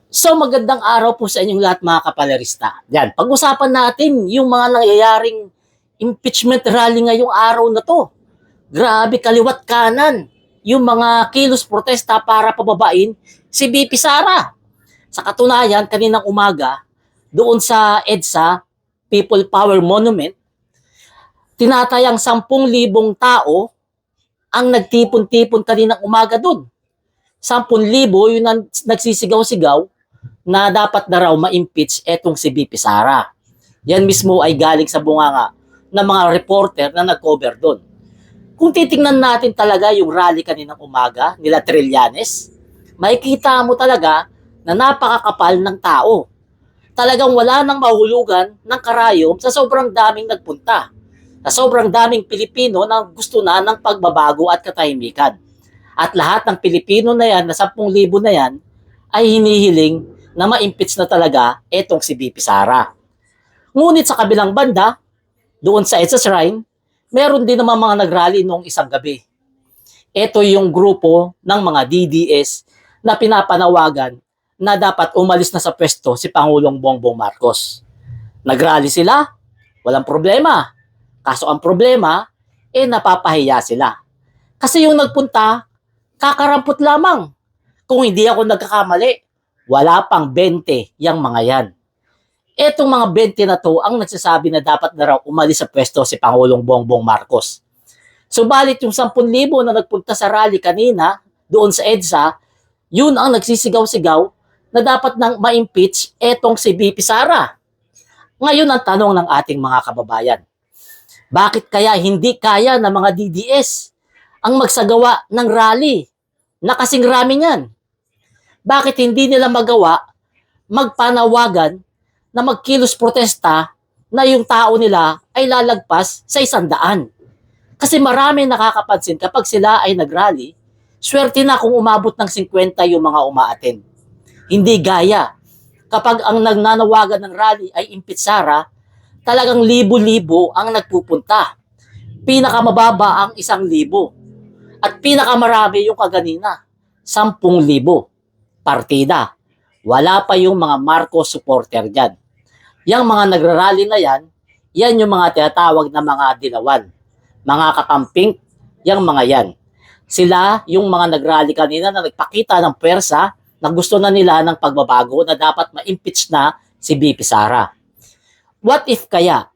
So magandang araw po sa inyong lahat mga kapalerista. Yan, pag-usapan natin yung mga nangyayaring impeachment rally ngayong araw na to. Grabe kaliwat kanan yung mga kilos protesta para pababain si VP Sara. Sa katunayan, kaninang umaga, doon sa EDSA, People Power Monument, tinatayang 10,000 tao ang nagtipon-tipon kaninang umaga doon. 10,000 yung nagsisigaw-sigaw na dapat na raw ma-impeach etong si VP Sara. Yan mismo ay galing sa bunganga ng mga reporter na nag-cover doon. Kung titingnan natin talaga yung rally kaninang umaga nila Trillanes, makikita mo talaga na napakakapal ng tao. Talagang wala nang mahulugan ng karayom sa sobrang daming nagpunta. Sa sobrang daming Pilipino na gusto na ng pagbabago at katahimikan. At lahat ng Pilipino na yan, na 10,000 na yan, ay hinihiling na ma-impeach na talaga etong si VP Sara. Ngunit sa kabilang banda, doon sa EDSA Shrine, meron din naman mga nagrally noong isang gabi. Ito yung grupo ng mga DDS na pinapanawagan na dapat umalis na sa pwesto si Pangulong Bongbong Marcos. Nagrally sila, walang problema. Kaso ang problema, napapahiya sila. Kasi yung nagpunta, kakarampot lamang. Kung hindi ako nagkakamali, wala pang 20 yang mga yan. Etong mga 20 na to ang nagsasabi na dapat na raw umalis sa pwesto si Pangulong Bongbong Marcos. Subalit yung 10,000 na nagpunta sa rally kanina doon sa EDSA, yun ang nagsisigaw-sigaw na dapat nang ma-impeach etong si VP Sara. Ngayon ang tanong ng ating mga kababayan, bakit kaya hindi kaya ng mga DDS ang magsagawa ng rally na kasing rami niyan? Bakit hindi nila magawa magpanawagan na magkilos protesta na yung tao nila ay lalagpas sa 100? Kasi marami nakakapansin kapag sila ay nagrally, swerte na kung umabot ng 50 yung mga umaattend. Hindi gaya kapag ang nagnanawagan ng rally ay impeach Sara, talagang libo-libo ang nagpupunta. Pinakamababa ang 1,000 at pinakamarami yung kaganina, 10,000. Partida. Wala pa yung mga Marcos supporter dyan. Yang mga nagrarally na yan yung mga tinatawag na mga dilawan. Mga kakamping, yung mga yan. Sila yung mga nagrally kanina na nagpakita ng pwersa na gusto na nila ng pagbabago na dapat ma-impeach na si VP Sara. What if kaya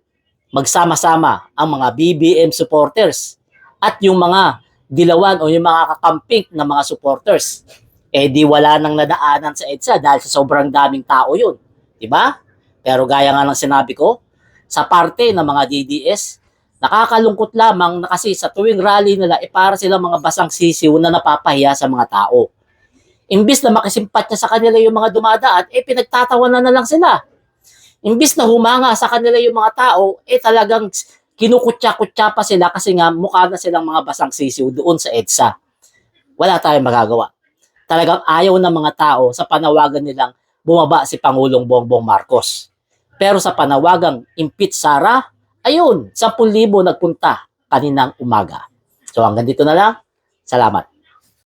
magsama-sama ang mga BBM supporters at yung mga dilawan o yung mga kakamping na mga supporters? Di wala nang nadaanan sa EDSA dahil sa sobrang daming tao yun. Diba? Pero gaya nga ng sinabi ko, sa parte ng mga DDS, nakakalungkot lamang na kasi sa tuwing rally nila, para silang mga basang sisiw na napapahiya sa mga tao. Imbis na makisimpatya sa kanila yung mga dumadaan, pinagtatawanan na lang sila. Imbis na humanga sa kanila yung mga tao, talagang kinukutya-kutya pa sila kasi nga mukha na silang mga basang sisiw doon sa EDSA. Wala tayong magagawa. Talagang ayaw ng mga tao sa panawagan nilang bumaba si Pangulong Bongbong Marcos. Pero sa panawagang impeach Sara, ayun, 10,000 nagpunta kaninang umaga. So hanggang dito na lang. Salamat.